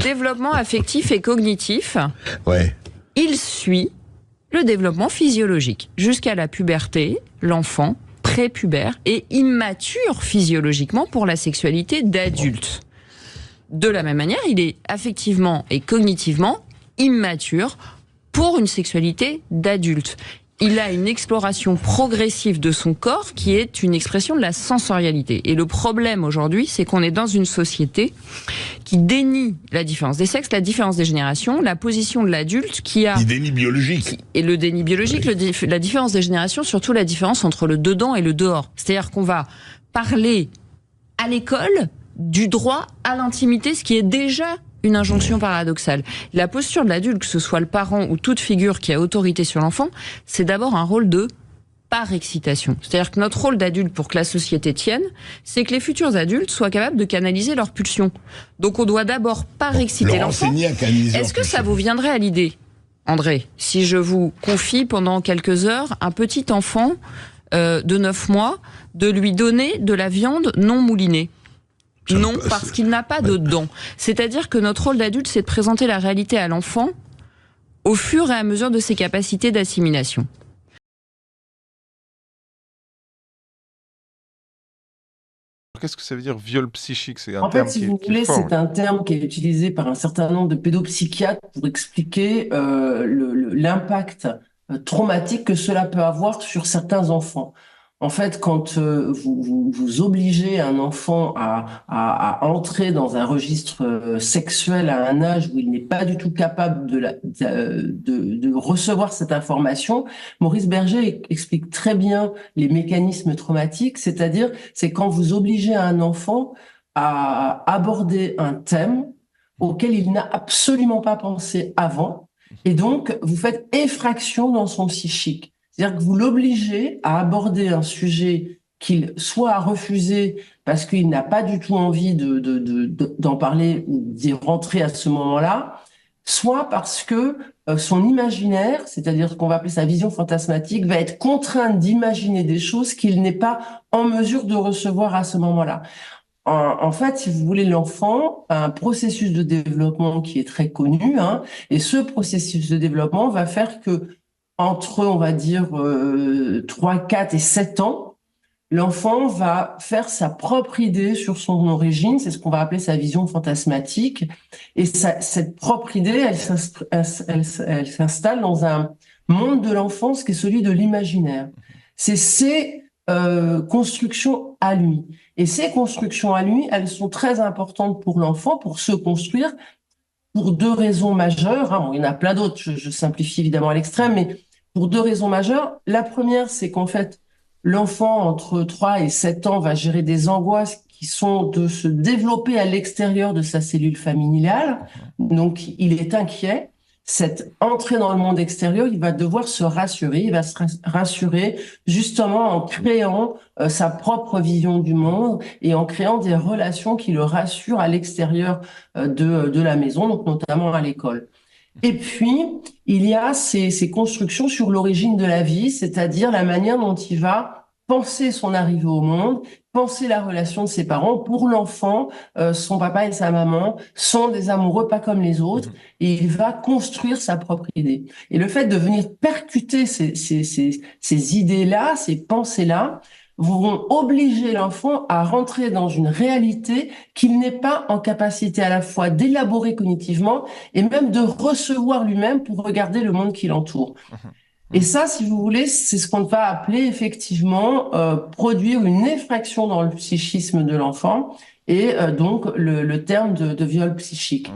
Développement affectif et cognitif, Ouais. il suit le développement physiologique. Jusqu'à la puberté, l'enfant prépubère est immature physiologiquement pour la sexualité d'adulte. De la même manière, il est affectivement et cognitivement immature pour une sexualité d'adulte. Il a une exploration progressive de son corps qui est une expression de la sensorialité. Et le problème aujourd'hui, c'est qu'on est dans une société qui dénie la différence des sexes, la différence des générations, la position de l'adulte qui a... Il déni biologique. Et le déni biologique, la différence des générations, surtout la différence entre le dedans et le dehors. C'est-à-dire qu'on va parler à l'école du droit à l'intimité, ce qui est déjà une injonction paradoxale. La posture de l'adulte, que ce soit le parent ou toute figure qui a autorité sur l'enfant, c'est d'abord un rôle de par-excitation. C'est-à-dire que notre rôle d'adulte pour que la société tienne, c'est que les futurs adultes soient capables de canaliser leurs pulsions. Donc on doit d'abord par-exciter l'enfant. Est-ce que ça vous viendrait à l'idée, André, si je vous confie pendant quelques heures un petit enfant de 9 mois, de lui donner de la viande non moulinée ? Non, parce qu'il n'a pas de dents. C'est-à-dire que notre rôle d'adulte, c'est de présenter la réalité à l'enfant au fur et à mesure de ses capacités d'assimilation. Qu'est-ce que ça veut dire viol psychique? C'est un En terme fait, si qui vous est voulez, fort. c'est un terme qui est utilisé par un certain nombre de pédopsychiatres pour expliquer l'impact traumatique que cela peut avoir sur certains enfants. En fait, quand vous obligez un enfant à entrer dans un registre sexuel à un âge où il n'est pas du tout capable de recevoir cette information, Maurice Berger explique très bien les mécanismes traumatiques, c'est-à-dire c'est quand vous obligez un enfant à aborder un thème auquel il n'a absolument pas pensé avant, et donc vous faites effraction dans son psychique. C'est-à-dire que vous l'obligez à aborder un sujet qu'il soit a refusé parce qu'il n'a pas du tout envie d'en parler ou d'y rentrer à ce moment-là, soit parce que son imaginaire, c'est-à-dire ce qu'on va appeler sa vision fantasmatique, va être contraint d'imaginer des choses qu'il n'est pas en mesure de recevoir à ce moment-là. En fait, si vous voulez, l'enfant a un processus de développement qui est très connu, hein, et ce processus de développement va faire que entre, on va dire, 3, 4 et 7 ans, l'enfant va faire sa propre idée sur son origine, c'est ce qu'on va appeler sa vision fantasmatique, et cette propre idée, elle s'installe dans un monde de l'enfance qui est celui de l'imaginaire. C'est ses constructions à lui. Et ces constructions à lui, elles sont très importantes pour l'enfant, pour se construire, pour 2 raisons majeures. Hein. Bon, il y en a plein d'autres, je simplifie évidemment à l'extrême, mais pour 2 raisons majeures. La première, c'est qu'en fait, l'enfant entre 3 et 7 ans va gérer des angoisses qui sont de se développer à l'extérieur de sa cellule familiale. Donc, il est inquiet. Cette entrée dans le monde extérieur, il va devoir se rassurer. Il va se rassurer justement en créant sa propre vision du monde et en créant des relations qui le rassurent à l'extérieur de la maison, donc notamment à l'école. Et puis, il y a ces constructions sur l'origine de la vie, c'est-à-dire la manière dont il va penser son arrivée au monde, penser la relation de ses parents. Pour l'enfant, son papa et sa maman sont des amoureux pas comme les autres, et il va construire sa propre idée. Et le fait de venir percuter ces idées-là, ces pensées-là, vont obliger l'enfant à rentrer dans une réalité qu'il n'est pas en capacité à la fois d'élaborer cognitivement et même de recevoir lui-même pour regarder le monde qui l'entoure. Et ça, si vous voulez, c'est ce qu'on va appeler effectivement produire une effraction dans le psychisme de l'enfant et donc le terme de viol psychique.